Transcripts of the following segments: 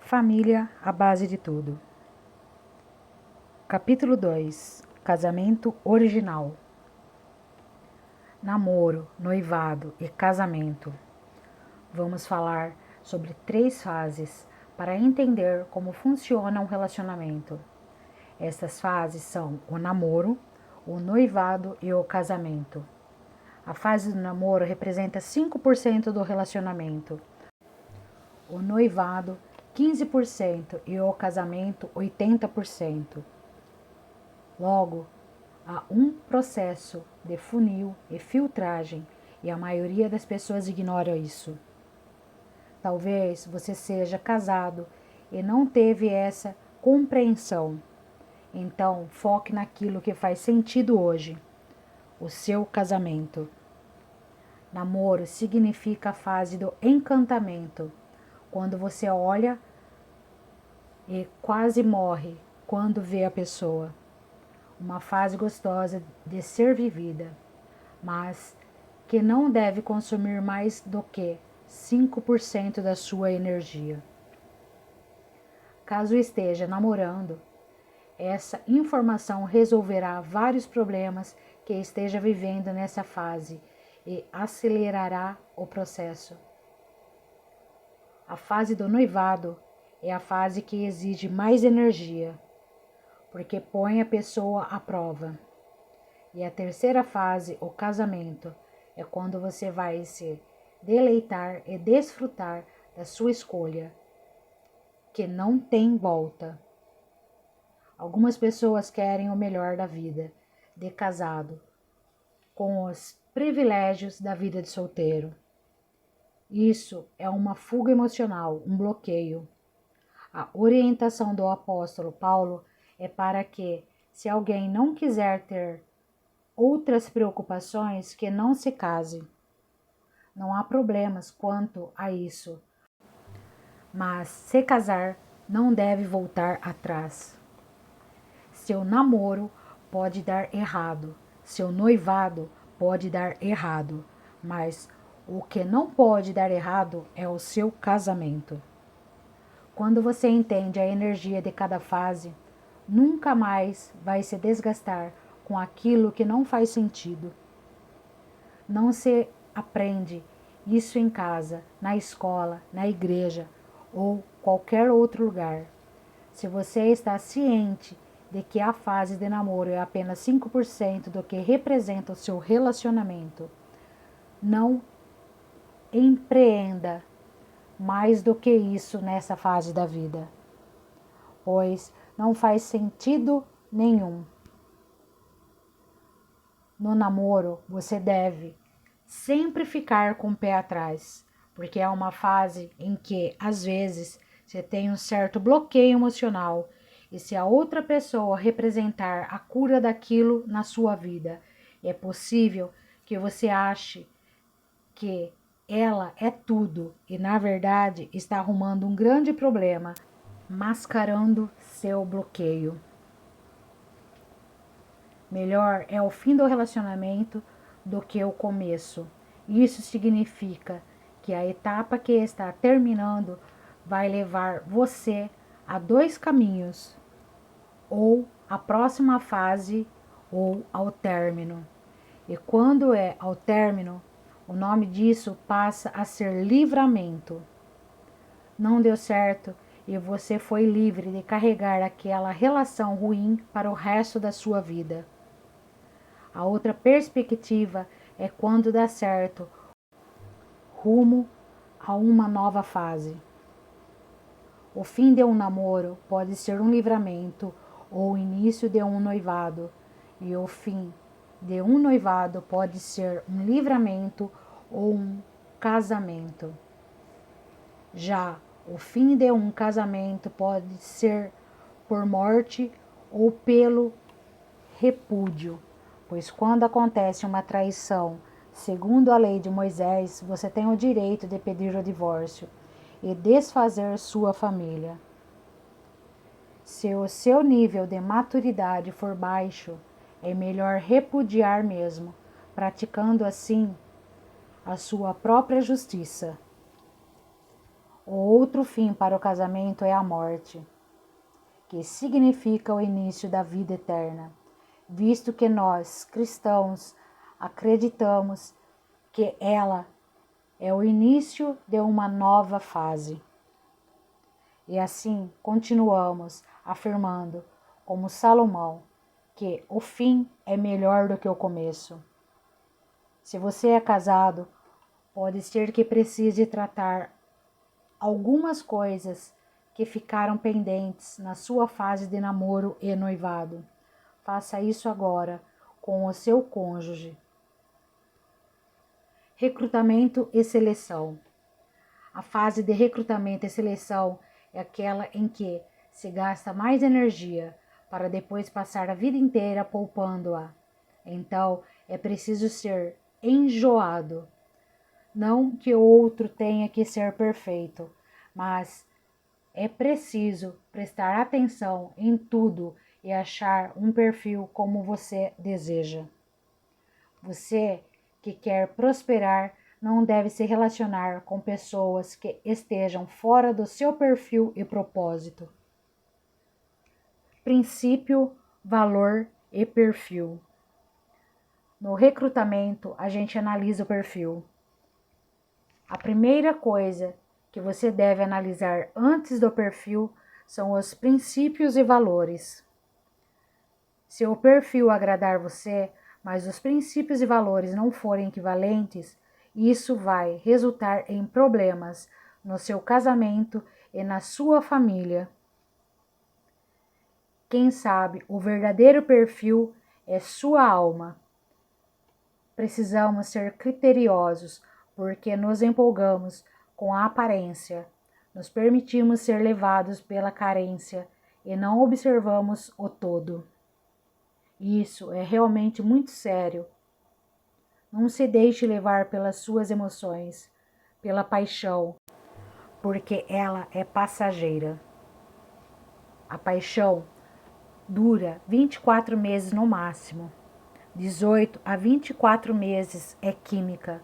Família, a base de tudo. Capítulo 2. Casamento original. Namoro, noivado e casamento. Vamos falar sobre 3 fases para entender como funciona um relacionamento. Estas fases são o namoro, o noivado e o casamento. A fase do namoro representa 5% do relacionamento. O noivado 15% e o casamento 80%. Logo, há um processo de funil e filtragem e a maioria das pessoas ignora isso. Talvez você seja casado e não teve essa compreensão. Então, foque naquilo que faz sentido hoje, o seu casamento. Namoro significa a fase do encantamento, quando você olha e quase morre quando vê a pessoa. Uma fase gostosa de ser vivida, mas que não deve consumir mais do que 5% da sua energia. Caso esteja namorando, essa informação resolverá vários problemas que esteja vivendo nessa fase e acelerará o processo. A fase do noivado é a fase que exige mais energia, porque põe a pessoa à prova. E a terceira fase, o casamento, é quando você vai se deleitar e desfrutar da sua escolha, que não tem volta. Algumas pessoas querem o melhor da vida de casado, com os privilégios da vida de solteiro. Isso é uma fuga emocional, um bloqueio. A orientação do apóstolo Paulo é para que, se alguém não quiser ter outras preocupações, que não se case. Não há problemas quanto a isso, mas se casar não deve voltar atrás. Seu namoro pode dar errado, seu noivado pode dar errado, mas o que não pode dar errado é o seu casamento. Quando você entende a energia de cada fase, nunca mais vai se desgastar com aquilo que não faz sentido. Não se aprende isso em casa, na escola, na igreja ou qualquer outro lugar. Se você está ciente de que a fase de namoro é apenas 5% do que representa o seu relacionamento, não empreenda mais do que isso nessa fase da vida, pois não faz sentido nenhum. No namoro, você deve sempre ficar com o pé atrás, porque é uma fase em que, às vezes, você tem um certo bloqueio emocional, e se a outra pessoa representar a cura daquilo na sua vida, é possível que você ache que ela é tudo e, na verdade, está arrumando um grande problema, mascarando seu bloqueio. Melhor é o fim do relacionamento do que o começo. Isso significa que a etapa que está terminando vai levar você a 2 caminhos, ou a próxima fase ou ao término. E quando é ao término, o nome disso passa a ser livramento. Não deu certo e você foi livre de carregar aquela relação ruim para o resto da sua vida. A outra perspectiva é quando dá certo, rumo a uma nova fase. O fim de um namoro pode ser um livramento ou o início de um noivado, e o fim de um noivado pode ser um livramento ou um casamento. Já o fim de um casamento pode ser por morte ou pelo repúdio, pois quando acontece uma traição, segundo a lei de Moisés, você tem o direito de pedir o divórcio e desfazer sua família. Se o seu nível de maturidade for baixo, é melhor repudiar mesmo, praticando assim a sua própria justiça. O outro fim para o casamento é a morte, que significa o início da vida eterna, visto que nós, cristãos, acreditamos que ela é o início de uma nova fase. E assim continuamos afirmando, como Salomão, que o fim é melhor do que o começo. Se você é casado, pode ser que precise tratar algumas coisas que ficaram pendentes na sua fase de namoro e noivado. Faça isso agora com o seu cônjuge. Recrutamento e seleção. A fase de recrutamento e seleção é aquela em que se gasta mais energia para depois passar a vida inteira poupando-a. Então, é preciso ser enjoado. Não que o outro tenha que ser perfeito, mas é preciso prestar atenção em tudo e achar um perfil como você deseja. Você que quer prosperar não deve se relacionar com pessoas que estejam fora do seu perfil e propósito. Princípio, valor e perfil. No recrutamento, a gente analisa o perfil. A primeira coisa que você deve analisar antes do perfil são os princípios e valores. Se o perfil agradar você, mas os princípios e valores não forem equivalentes, isso vai resultar em problemas no seu casamento e na sua família. Quem sabe o verdadeiro perfil é sua alma. Precisamos ser criteriosos porque nos empolgamos com a aparência, nos permitimos ser levados pela carência e não observamos o todo. Isso é realmente muito sério. Não se deixe levar pelas suas emoções, pela paixão, porque ela é passageira. A paixão dura 24 meses no máximo. 18 a 24 meses é química.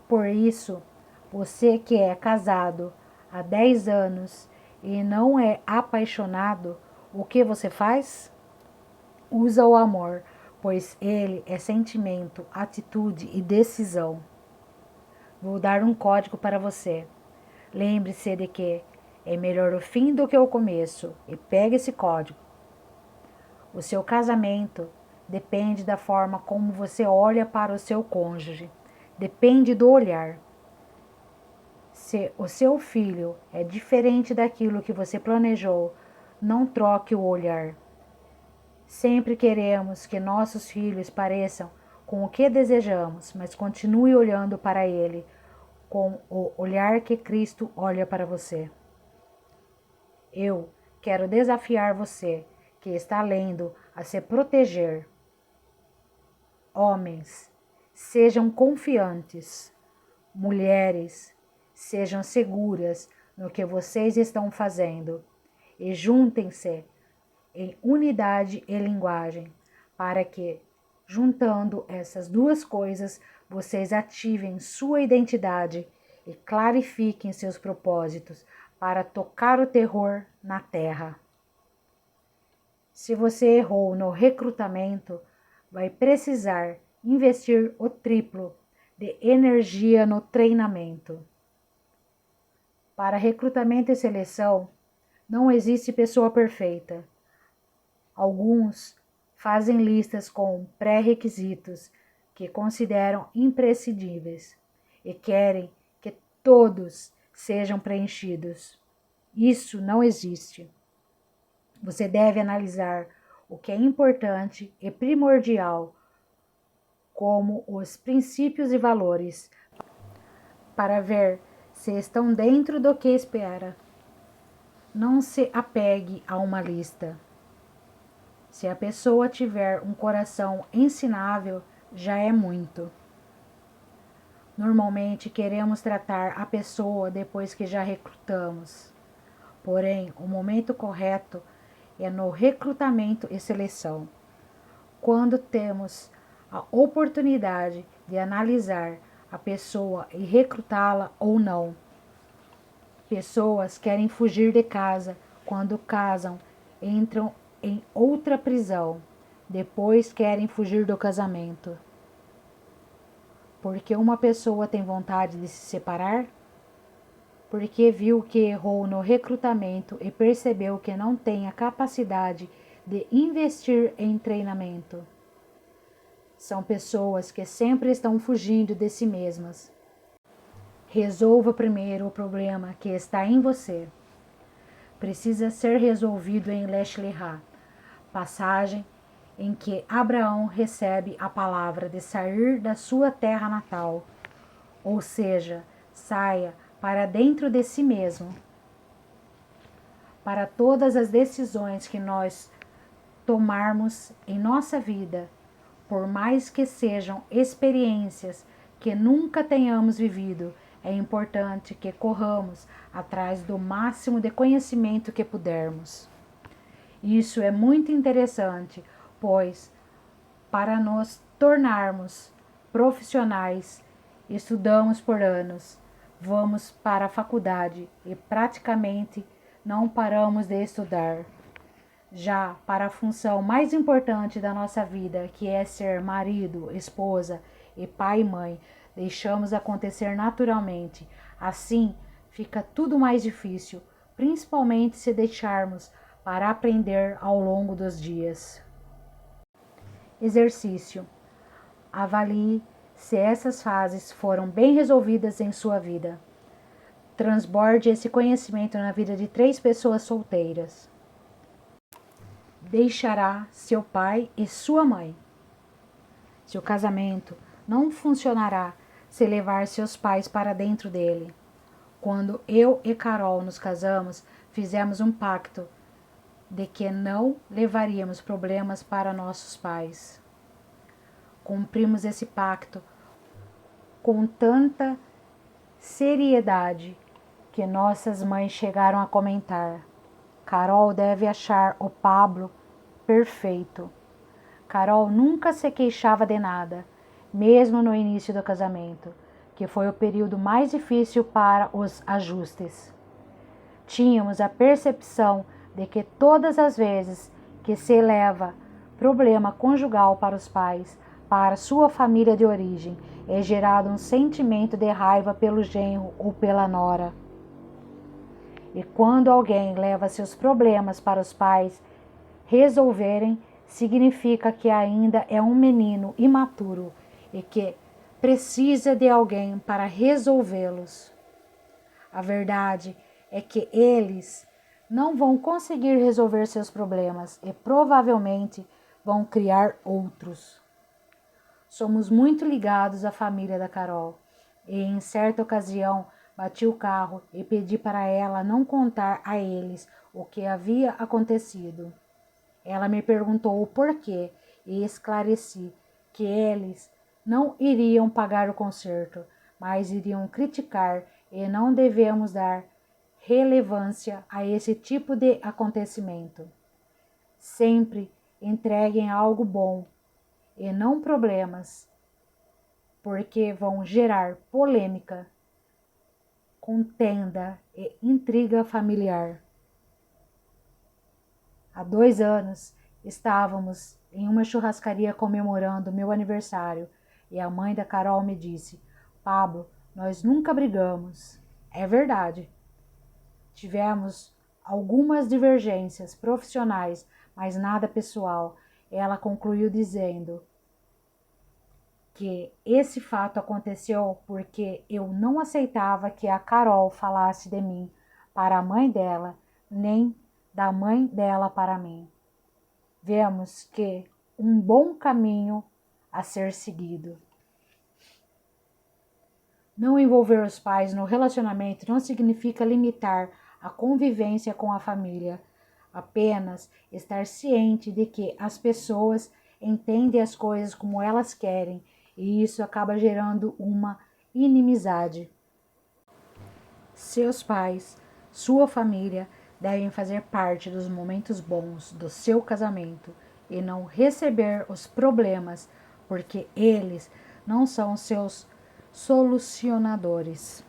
Por isso, você que é casado há 10 anos e não é apaixonado, o que você faz? Usa o amor, pois ele é sentimento, atitude e decisão. Vou dar um código para você. Lembre-se de que é melhor o fim do que o começo e pegue esse código. O seu casamento depende da forma como você olha para o seu cônjuge. Depende do olhar. Se o seu filho é diferente daquilo que você planejou, não troque o olhar. Sempre queremos que nossos filhos pareçam com o que desejamos, mas continue olhando para ele com o olhar que Cristo olha para você. Eu quero desafiar você que está lendo a se proteger. Homens, sejam confiantes. Mulheres, sejam seguras no que vocês estão fazendo e juntem-se em unidade e linguagem, para que, juntando essas duas coisas, vocês ativem sua identidade e clarifiquem seus propósitos para tocar o terror na terra. Se você errou no recrutamento, vai precisar investir o triplo de energia no treinamento. Para recrutamento e seleção, não existe pessoa perfeita. Alguns fazem listas com pré-requisitos que consideram imprescindíveis e querem que todos sejam preenchidos. Isso não existe. Você deve analisar o que é importante e primordial, como os princípios e valores, para ver se estão dentro do que espera. Não se apegue a uma lista. Se a pessoa tiver um coração ensinável, já é muito. Normalmente queremos tratar a pessoa depois que já recrutamos. Porém, o momento correto é no recrutamento e seleção, quando temos a oportunidade de analisar a pessoa e recrutá-la ou não. Pessoas querem fugir de casa, quando casam, entram em outra prisão, depois querem fugir do casamento. Porque uma pessoa tem vontade de se separar? Porque viu que errou no recrutamento e percebeu que não tem a capacidade de investir em treinamento. São pessoas que sempre estão fugindo de si mesmas. Resolva primeiro o problema que está em você. Precisa ser resolvido em Lech-Lecha, passagem em que Abraão recebe a palavra de sair da sua terra natal, ou seja, saia para dentro de si mesmo. Para todas as decisões que nós tomarmos em nossa vida, por mais que sejam experiências que nunca tenhamos vivido, é importante que corramos atrás do máximo de conhecimento que pudermos. Isso é muito interessante, pois para nos tornarmos profissionais, estudamos por anos, vamos para a faculdade e praticamente não paramos de estudar. Já para a função mais importante da nossa vida, que é ser marido, esposa e pai e mãe, deixamos acontecer naturalmente. Assim, fica tudo mais difícil, principalmente se deixarmos para aprender ao longo dos dias. Exercício. Avalie se essas fases foram bem resolvidas em sua vida. Transborde esse conhecimento na vida de 3 pessoas solteiras. Deixará seu pai e sua mãe. Seu casamento não funcionará se levar seus pais para dentro dele. Quando eu e Carol nos casamos, fizemos um pacto de que não levaríamos problemas para nossos pais. Cumprimos esse pacto com tanta seriedade que nossas mães chegaram a comentar: Carol deve achar o Pablo perfeito. Carol nunca se queixava de nada, mesmo no início do casamento, que foi o período mais difícil para os ajustes. Tínhamos a percepção de que todas as vezes que se leva problema conjugal para os pais, para sua família de origem, é gerado um sentimento de raiva pelo genro ou pela nora. E quando alguém leva seus problemas para os pais resolverem, significa que ainda é um menino imaturo e que precisa de alguém para resolvê-los. A verdade é que eles não vão conseguir resolver seus problemas e provavelmente vão criar outros. Somos muito ligados à família da Carol e em certa ocasião bati o carro e pedi para ela não contar a eles o que havia acontecido. Ela me perguntou o porquê e esclareci que eles não iriam pagar o conserto, mas iriam criticar e não devemos dar relevância a esse tipo de acontecimento. Sempre entreguem algo bom e não problemas, porque vão gerar polêmica, contenda e intriga familiar. Há 2 anos, estávamos em uma churrascaria comemorando meu aniversário e a mãe da Carol me disse: Pablo, nós nunca brigamos. É verdade. Tivemos algumas divergências profissionais, mas nada pessoal. Ela concluiu dizendo que esse fato aconteceu porque eu não aceitava que a Carol falasse de mim para a mãe dela, nem da mãe dela para mim. Vemos que um bom caminho a ser seguido. Não envolver os pais no relacionamento não significa limitar a convivência com a família, apenas estar ciente de que as pessoas entendem as coisas como elas querem e isso acaba gerando uma inimizade. Seus pais, sua família devem fazer parte dos momentos bons do seu casamento e não receber os problemas, porque eles não são seus solucionadores.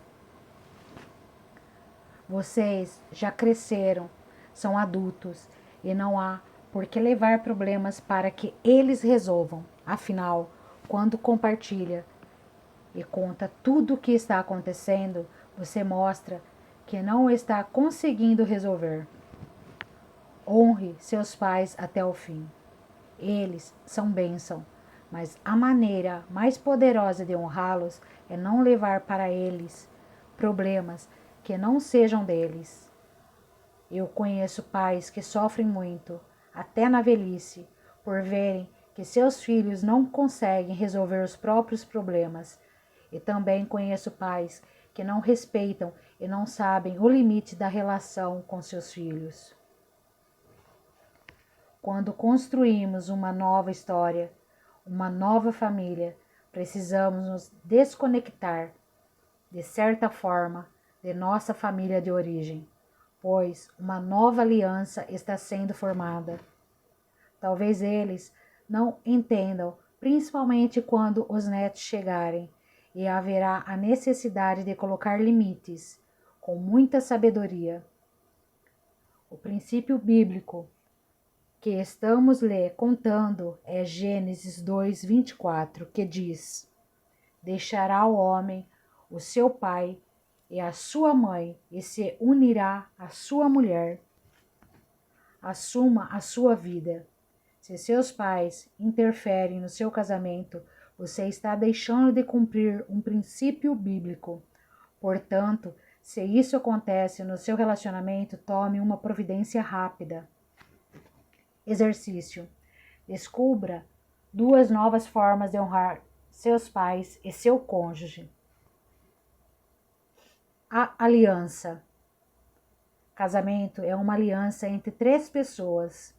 Vocês já cresceram, são adultos e não há por que levar problemas para que eles resolvam. Afinal, quando compartilha e conta tudo o que está acontecendo, você mostra que não está conseguindo resolver. Honre seus pais até o fim. Eles são bênção, mas a maneira mais poderosa de honrá-los é não levar para eles problemas que não sejam deles. Eu conheço pais que sofrem muito, até na velhice, por verem que seus filhos não conseguem resolver os próprios problemas. E também conheço pais que não respeitam e não sabem o limite da relação com seus filhos. Quando construímos uma nova história, uma nova família, precisamos nos desconectar, de certa forma, de nossa família de origem, pois uma nova aliança está sendo formada. Talvez eles não entendam, principalmente quando os netos chegarem, e haverá a necessidade de colocar limites, com muita sabedoria. O princípio bíblico que estamos lhe contando é Gênesis 2:24, que diz: deixará o homem o seu pai e a sua mãe e se unirá à sua mulher. Assuma a sua vida. Se seus pais interferem no seu casamento, você está deixando de cumprir um princípio bíblico. Portanto, se isso acontece no seu relacionamento, tome uma providência rápida. Exercício. Descubra 2 novas formas de honrar seus pais e seu cônjuge. A aliança. Casamento é uma aliança entre 3 pessoas: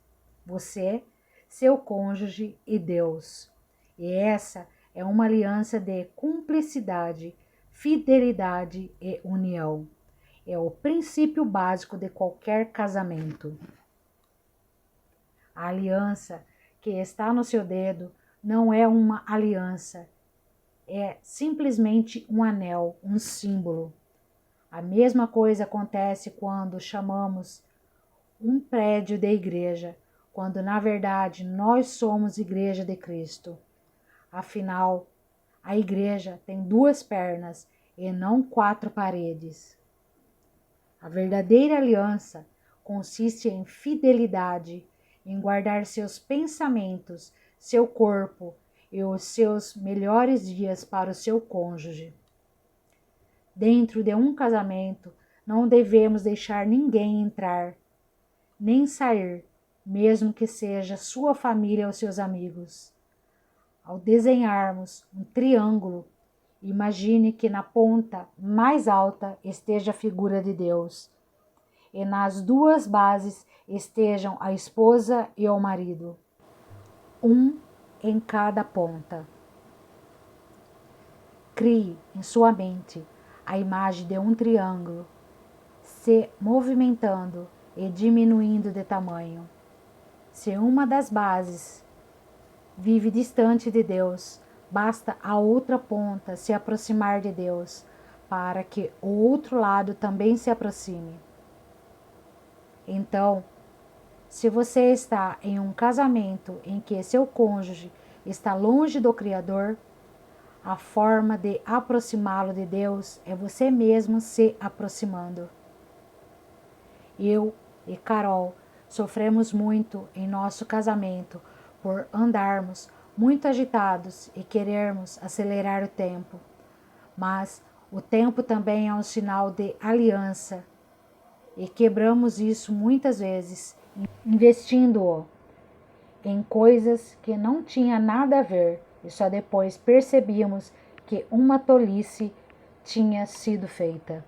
você, seu cônjuge e Deus. E essa é uma aliança de cumplicidade, fidelidade e união. É o princípio básico de qualquer casamento. A aliança que está no seu dedo não é uma aliança, é simplesmente um anel, um símbolo. A mesma coisa acontece quando chamamos um prédio de igreja, quando na verdade nós somos igreja de Cristo. Afinal, a igreja tem 2 pernas e não 4 paredes. A verdadeira aliança consiste em fidelidade, em guardar seus pensamentos, seu corpo e os seus melhores dias para o seu cônjuge. Dentro de um casamento, não devemos deixar ninguém entrar, nem sair, mesmo que seja sua família ou seus amigos. Ao desenharmos um triângulo, imagine que na ponta mais alta esteja a figura de Deus, e nas 2 bases estejam a esposa e o marido, um em cada ponta. Crie em sua mente a imagem de um triângulo se movimentando e diminuindo de tamanho. Se uma das bases vive distante de Deus, basta a outra ponta se aproximar de Deus para que o outro lado também se aproxime. Então, se você está em um casamento em que seu cônjuge está longe do Criador, a forma de aproximá-lo de Deus é você mesmo se aproximando. Eu e Carol sofremos muito em nosso casamento por andarmos muito agitados e querermos acelerar o tempo. Mas o tempo também é um sinal de aliança e quebramos isso muitas vezes, investindo-o em coisas que não tinha nada a ver e só depois percebíamos que uma tolice tinha sido feita.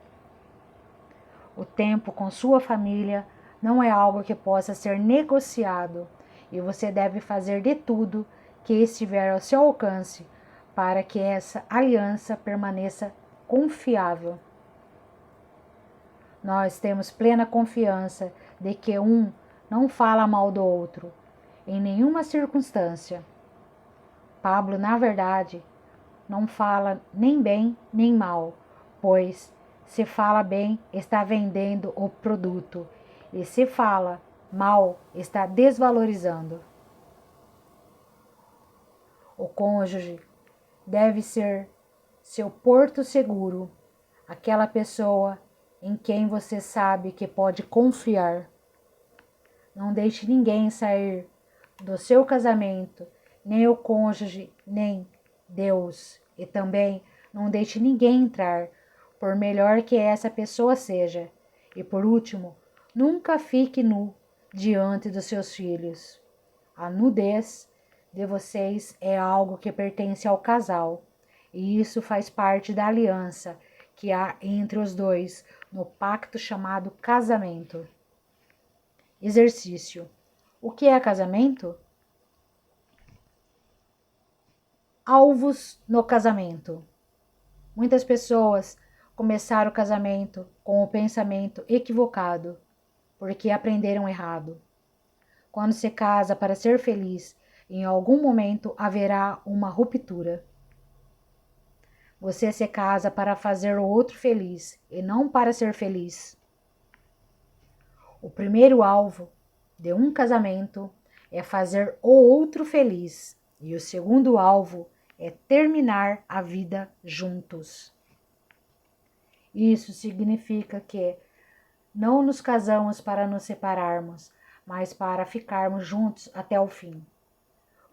O tempo com sua família não é algo que possa ser negociado e você deve fazer de tudo que estiver ao seu alcance para que essa aliança permaneça confiável. Nós temos plena confiança de que um não fala mal do outro, em nenhuma circunstância. Pablo, na verdade, não fala nem bem nem mal, pois se fala bem, está vendendo o produto. E se fala mal, está desvalorizando. O cônjuge deve ser seu porto seguro, aquela pessoa em quem você sabe que pode confiar. Não deixe ninguém sair do seu casamento, nem o cônjuge, nem Deus. E também não deixe ninguém entrar, por melhor que essa pessoa seja. E por último, nunca fique nu diante dos seus filhos. A nudez de vocês é algo que pertence ao casal, e isso faz parte da aliança que há entre os dois no pacto chamado casamento. Exercício. O que é casamento? Alvos no casamento. Muitas pessoas começaram o casamento com o pensamento equivocado, porque aprenderam errado. Quando se casa para ser feliz, em algum momento haverá uma ruptura. Você se casa para fazer o outro feliz e não para ser feliz. O primeiro alvo de um casamento é fazer o outro feliz, e o segundo alvo é terminar a vida juntos. Isso significa que não nos casamos para nos separarmos, mas para ficarmos juntos até o fim.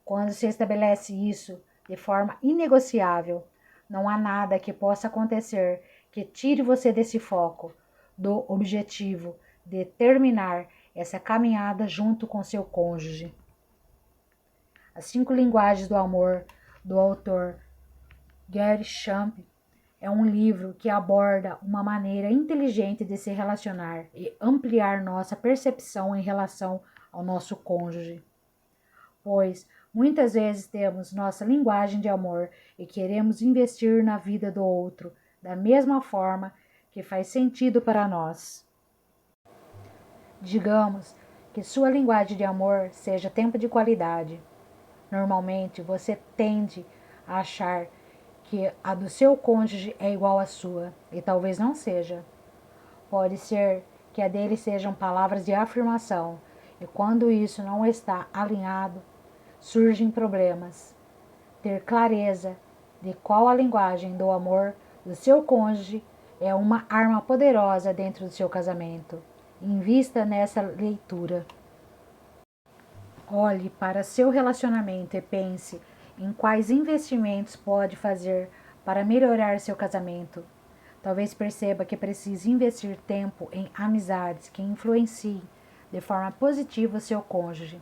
Quando se estabelece isso de forma inegociável, não há nada que possa acontecer que tire você desse foco, do objetivo de terminar essa caminhada junto com seu cônjuge. As 5 linguagens do amor, do autor Gary Chapman, é um livro que aborda uma maneira inteligente de se relacionar e ampliar nossa percepção em relação ao nosso cônjuge. Pois muitas vezes temos nossa linguagem de amor e queremos investir na vida do outro da mesma forma que faz sentido para nós. Digamos que sua linguagem de amor seja tempo de qualidade. Normalmente você tende a achar que a do seu cônjuge é igual à sua, e talvez não seja. Pode ser que a dele sejam palavras de afirmação, e quando isso não está alinhado, surgem problemas. Ter clareza de qual a linguagem do amor do seu cônjuge é uma arma poderosa dentro do seu casamento. Invista nessa leitura. Olhe para seu relacionamento e pense em quais investimentos pode fazer para melhorar seu casamento. Talvez perceba que precise investir tempo em amizades que influenciem de forma positiva o seu cônjuge.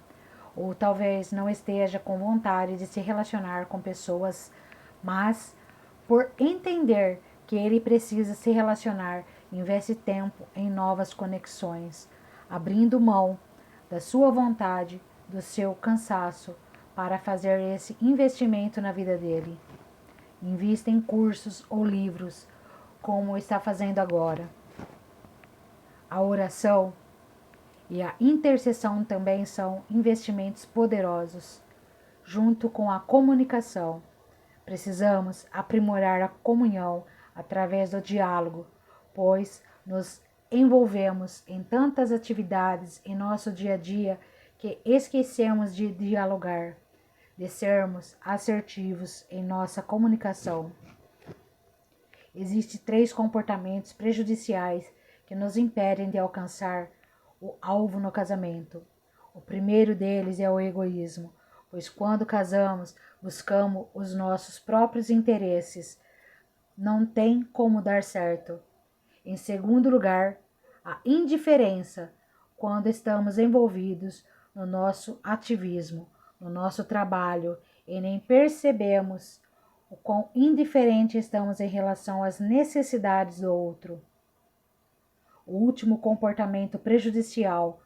Ou talvez não esteja com vontade de se relacionar com pessoas, mas por entender que ele precisa se relacionar, investe tempo em novas conexões, abrindo mão da sua vontade, do seu cansaço, para fazer esse investimento na vida dele. Invista em cursos ou livros, como está fazendo agora. A oração e a intercessão também são investimentos poderosos, junto com a comunicação. Precisamos aprimorar a comunhão através do diálogo, pois nos envolvemos em tantas atividades em nosso dia a dia que esquecemos de dialogar, de sermos assertivos em nossa comunicação. Existem 3 comportamentos prejudiciais que nos impedem de alcançar o alvo no casamento. O primeiro deles é o egoísmo, pois quando casamos, buscamos os nossos próprios interesses. Não tem como dar certo. Em segundo lugar, a indiferença, quando estamos envolvidos no nosso ativismo, no nosso trabalho, e nem percebemos o quão indiferente estamos em relação às necessidades do outro. O último comportamento prejudicial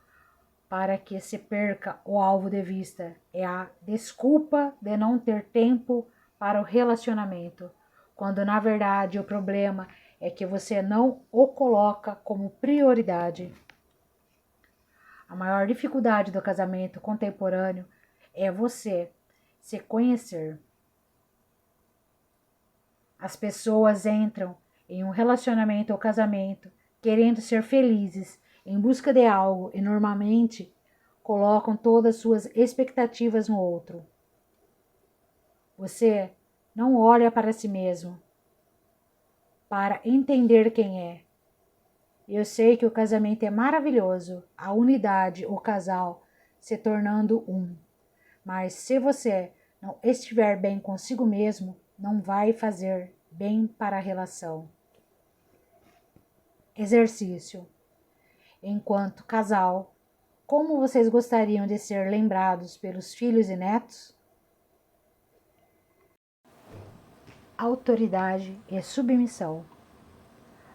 para que se perca o alvo de vista é a desculpa de não ter tempo para o relacionamento, quando na verdade o problema é que você não o coloca como prioridade. A maior dificuldade do casamento contemporâneo é você se conhecer. As pessoas entram em um relacionamento ou casamento, querendo ser felizes, em busca de algo e normalmente colocam todas suas expectativas no outro. Você não olha para si mesmo para entender quem é. Eu sei que o casamento é maravilhoso, a unidade, o casal se tornando um. Mas se você não estiver bem consigo mesmo, não vai fazer bem para a relação. Exercício. Enquanto casal, como vocês gostariam de ser lembrados pelos filhos e netos? Autoridade e submissão.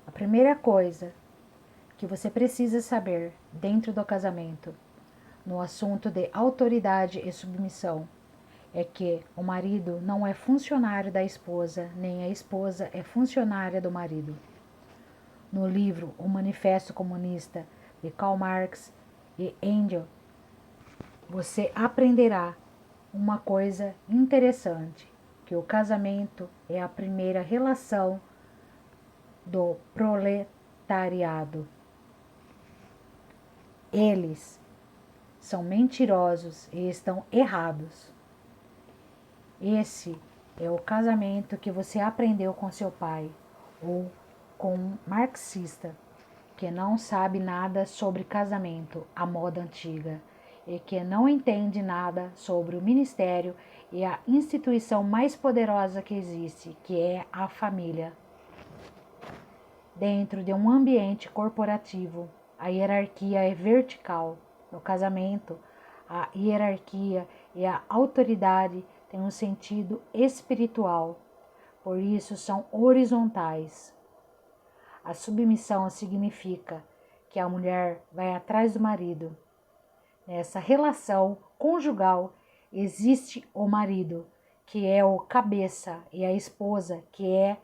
A primeira coisa que você precisa saber dentro do casamento, no assunto de autoridade e submissão, é que o marido não é funcionário da esposa, nem a esposa é funcionária do marido. No livro O Manifesto Comunista, de Karl Marx e Engels, você aprenderá uma coisa interessante, que o casamento é a primeira relação do proletariado. Eles são mentirosos e estão errados. Esse é o casamento que você aprendeu com seu pai ou com um marxista que não sabe nada sobre casamento, a moda antiga, e que não entende nada sobre o ministério e a instituição mais poderosa que existe, que é a família. Dentro de um ambiente corporativo, a hierarquia é vertical. No casamento, a hierarquia e a autoridade têm um sentido espiritual, por isso são horizontais. A submissão significa que a mulher vai atrás do marido. Nessa relação conjugal existe o marido, que é o cabeça, e a esposa, que é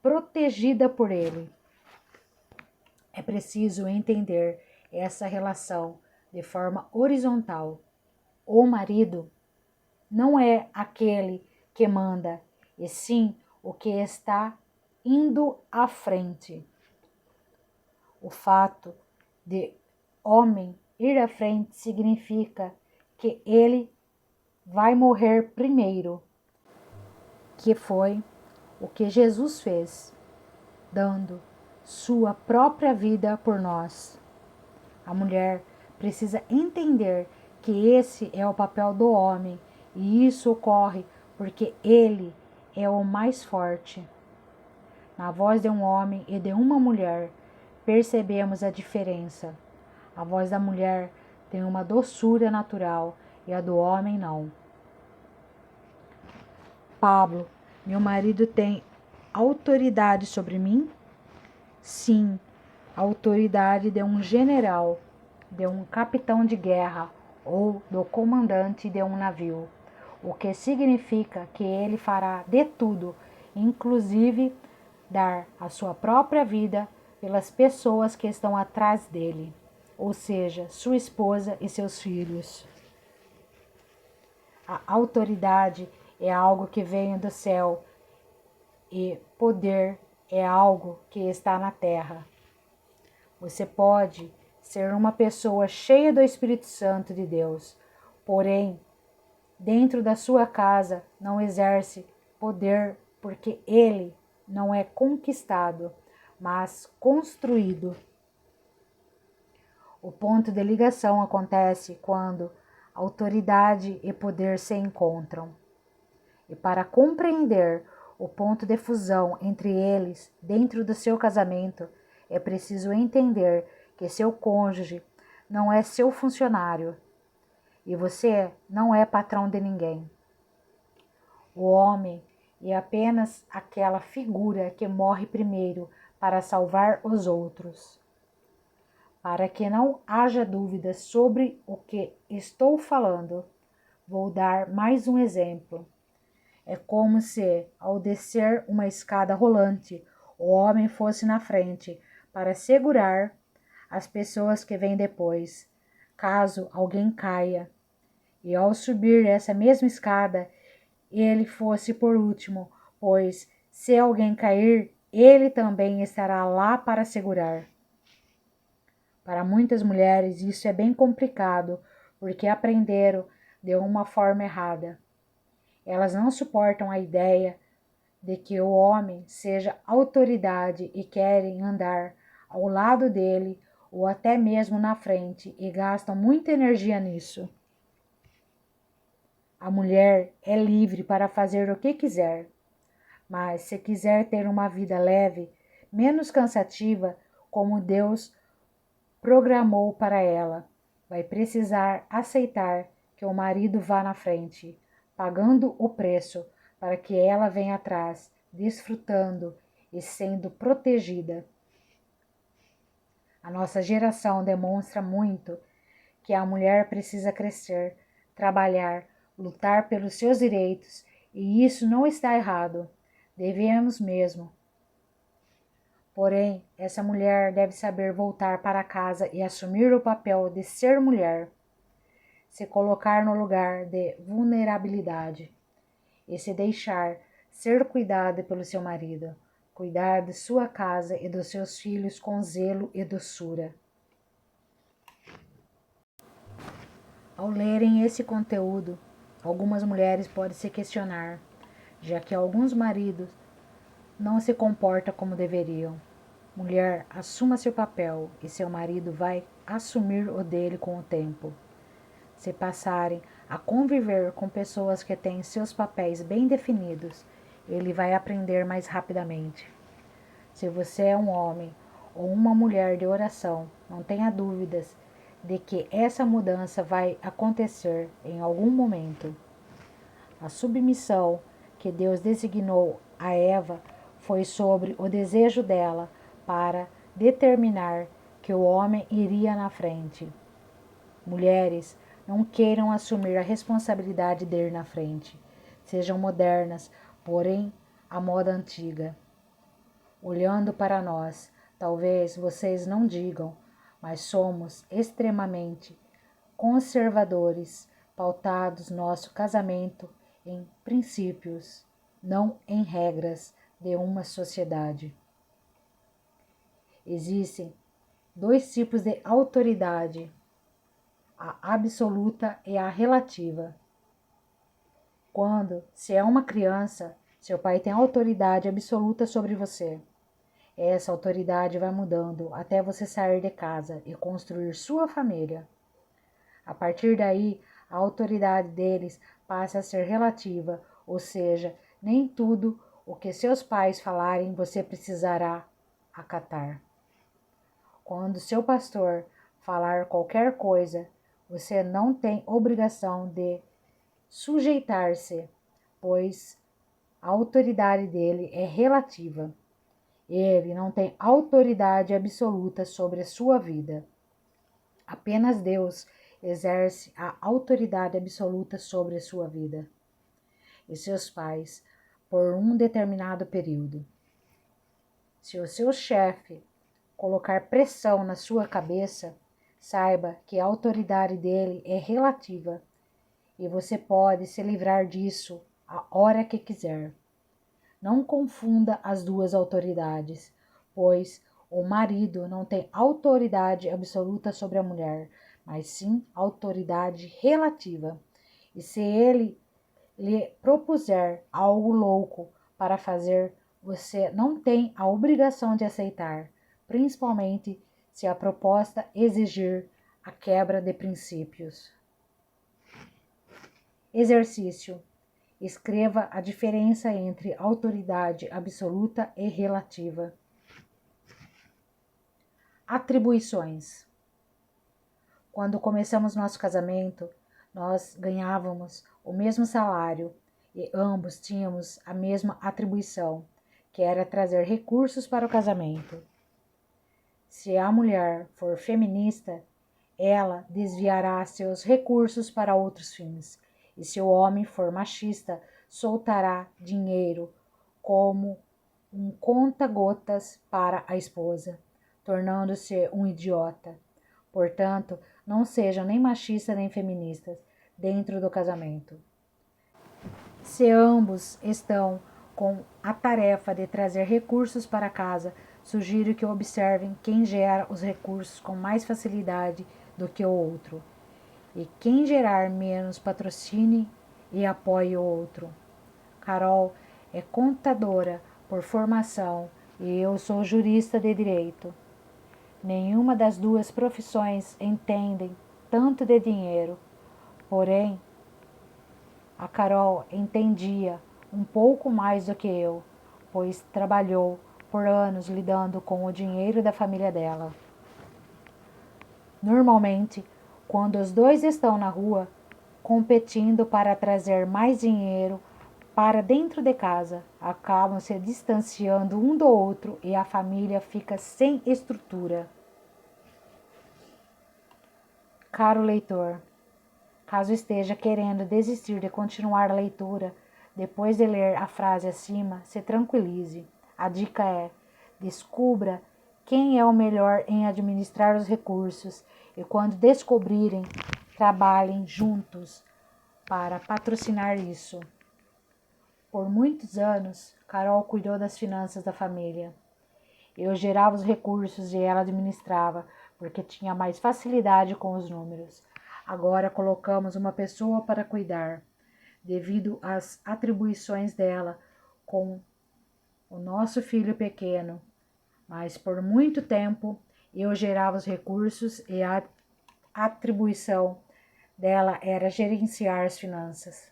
protegida por ele. É preciso entender essa relação de forma horizontal. O marido não é aquele que manda, e sim o que está indo à frente. O fato de homem ir à frente significa que ele vai morrer primeiro, que foi o que Jesus fez, dando sua própria vida por nós. A mulher precisa entender que esse é o papel do homem e isso ocorre porque ele é o mais forte. Na voz de um homem e de uma mulher, percebemos a diferença. A voz da mulher tem uma doçura natural e a do homem não. Pablo, meu marido tem autoridade sobre mim? Sim, a autoridade de um general, de um capitão de guerra ou do comandante de um navio, o que significa que ele fará de tudo, inclusive dar a sua própria vida pelas pessoas que estão atrás dele, ou seja, sua esposa e seus filhos. A autoridade é algo que vem do céu e poder é algo que está na terra. Você pode ser uma pessoa cheia do Espírito Santo de Deus, porém, dentro da sua casa não exerce poder porque ele não é conquistado, mas construído. O ponto de ligação acontece quando autoridade e poder se encontram. E para compreender o ponto de fusão entre eles dentro do seu casamento, é preciso entender que seu cônjuge não é seu funcionário e você não é patrão de ninguém. O homem é apenas aquela figura que morre primeiro para salvar os outros. Para que não haja dúvidas sobre o que estou falando, vou dar mais um exemplo. É como se, ao descer uma escada rolante, o homem fosse na frente para segurar as pessoas que vêm depois, caso alguém caia. E ao subir essa mesma escada, ele fosse por último, pois se alguém cair, Ele também estará lá para segurar. Para muitas mulheres isso é bem complicado, porque aprenderam de uma forma errada. Elas não suportam a ideia de que o homem seja autoridade e querem andar ao lado dele ou até mesmo na frente e gastam muita energia nisso. A mulher é livre para fazer o que quiser, mas se quiser ter uma vida leve, menos cansativa, como Deus programou para ela, vai precisar aceitar que o marido vá na frente, pagando o preço para que ela venha atrás, desfrutando e sendo protegida. A nossa geração demonstra muito que a mulher precisa crescer, trabalhar, lutar pelos seus direitos, e isso não está errado. Devemos mesmo. Porém, essa mulher deve saber voltar para casa e assumir o papel de ser mulher, se colocar no lugar de vulnerabilidade e se deixar ser cuidada pelo seu marido, cuidar de sua casa e dos seus filhos com zelo e doçura. Ao lerem esse conteúdo, algumas mulheres podem se questionar, já que alguns maridos não se comportam como deveriam. Mulher, assuma seu papel e seu marido vai assumir o dele com o tempo. Se passarem a conviver com pessoas que têm seus papéis bem definidos, ele vai aprender mais rapidamente. Se você é um homem ou uma mulher de oração, não tenha dúvidas de que essa mudança vai acontecer em algum momento. A submissão que Deus designou a Eva foi sobre o desejo dela para determinar que o homem iria na frente. Mulheres, não queiram assumir a responsabilidade de ir na frente. Sejam modernas, porém à moda antiga. Olhando para nós, talvez vocês não digam, mas somos extremamente conservadores, pautados nosso casamento em princípios, não em regras de uma sociedade. Existem dois tipos de autoridade, a absoluta e a relativa. Quando se é uma criança, seu pai tem autoridade absoluta sobre você. Essa autoridade vai mudando até você sair de casa e construir sua família. A partir daí, a autoridade deles passa a ser relativa, ou seja, nem tudo o que seus pais falarem você precisará acatar. Quando seu pastor falar qualquer coisa, você não tem obrigação de sujeitar-se, pois a autoridade dele é relativa. Ele não tem autoridade absoluta sobre a sua vida. Apenas Deus exerce a autoridade absoluta sobre a sua vida e seus pais por um determinado período. Se o seu chefe colocar pressão na sua cabeça, saiba que a autoridade dele é relativa e você pode se livrar disso a hora que quiser. Não confunda as duas autoridades, pois o marido não tem autoridade absoluta sobre a mulher, mas sim autoridade relativa. E se ele lhe propuser algo louco para fazer, você não tem a obrigação de aceitar, principalmente se a proposta exigir a quebra de princípios. Exercício. Escreva a diferença entre autoridade absoluta e relativa. Atribuições. Quando começamos nosso casamento, nós ganhávamos o mesmo salário e ambos tínhamos a mesma atribuição, que era trazer recursos para o casamento. Se a mulher for feminista, ela desviará seus recursos para outros fins. E se o homem for machista, soltará dinheiro como um conta-gotas para a esposa, tornando-se um idiota. Portanto, não sejam nem machistas nem feministas dentro do casamento. Se ambos estão com a tarefa de trazer recursos para casa, sugiro que observem quem gera os recursos com mais facilidade do que o outro. E quem gerar menos, patrocine e apoie o outro. Carol é contadora por formação e eu sou jurista de direito. Nenhuma das duas profissões entendem tanto de dinheiro, porém, a Carol entendia um pouco mais do que eu, pois trabalhou por anos lidando com o dinheiro da família dela. Normalmente, quando os dois estão na rua, competindo para trazer mais dinheiro para dentro de casa, acabam se distanciando um do outro e a família fica sem estrutura. Caro leitor, caso esteja querendo desistir de continuar a leitura, depois de ler a frase acima, se tranquilize. A dica é: descubra quem é o melhor em administrar os recursos e, quando descobrirem, trabalhem juntos para patrocinar isso. Por muitos anos, Carol cuidou das finanças da família. Eu gerava os recursos e ela administrava, porque tinha mais facilidade com os números. Agora colocamos uma pessoa para cuidar, devido às atribuições dela com o nosso filho pequeno. Mas por muito tempo eu gerava os recursos e a atribuição dela era gerenciar as finanças.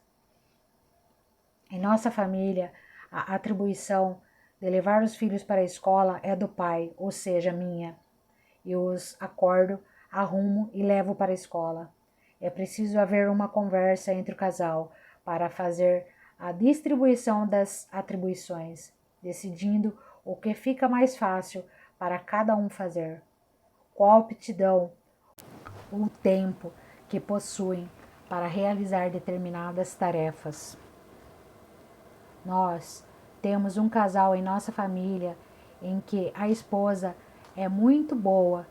Em nossa família, a atribuição de levar os filhos para a escola é do pai, ou seja, minha. Eu os acordo, arrumo e levo para a escola. É preciso haver uma conversa entre o casal para fazer a distribuição das atribuições, decidindo o que fica mais fácil para cada um fazer, qual aptidão ou tempo que possuem para realizar determinadas tarefas. Nós temos um casal em nossa família em que a esposa é muito boa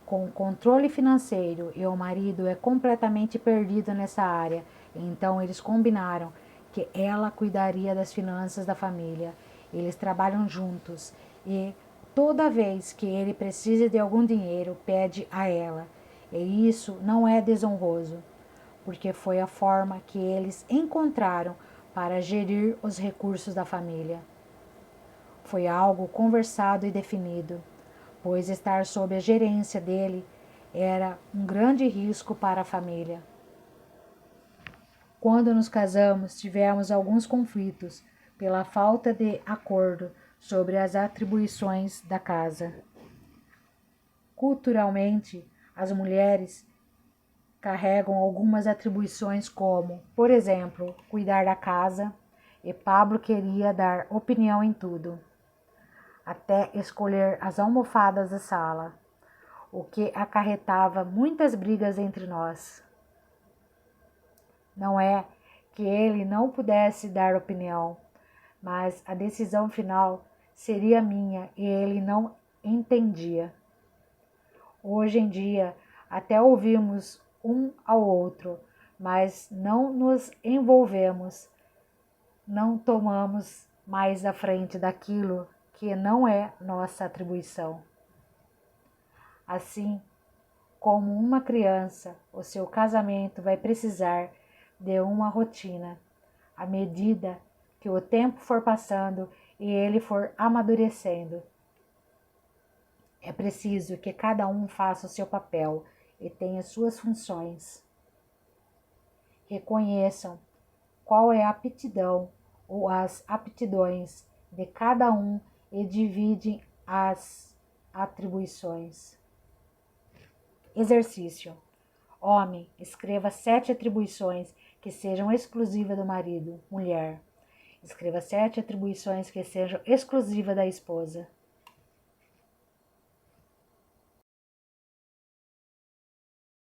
com o controle financeiro e o marido é completamente perdido nessa área. Então eles combinaram que ela cuidaria das finanças da família. Eles trabalham juntos e toda vez que ele precisa de algum dinheiro, pede a ela. E isso não é desonroso, porque foi a forma que eles encontraram para gerir os recursos da família. Foi algo conversado e definido, pois estar sob a gerência dele era um grande risco para a família. Quando nos casamos, tivemos alguns conflitos pela falta de acordo sobre as atribuições da casa. Culturalmente, as mulheres carregam algumas atribuições como, por exemplo, cuidar da casa, e Pablo queria dar opinião em tudo, até escolher as almofadas da sala, o que acarretava muitas brigas entre nós. Não é que ele não pudesse dar opinião, mas a decisão final seria minha e ele não entendia. Hoje em dia, até ouvimos um ao outro, mas não nos envolvemos, não tomamos mais a frente daquilo que não é nossa atribuição. Assim como uma criança, o seu casamento vai precisar de uma rotina, à medida que o tempo for passando e ele for amadurecendo. É preciso que cada um faça o seu papel e tenha suas funções. Reconheçam qual é a aptidão ou as aptidões de cada um e dividem as atribuições. Exercício. Homem, escreva 7 atribuições que sejam exclusivas do marido. Mulher, escreva 7 atribuições que sejam exclusivas da esposa.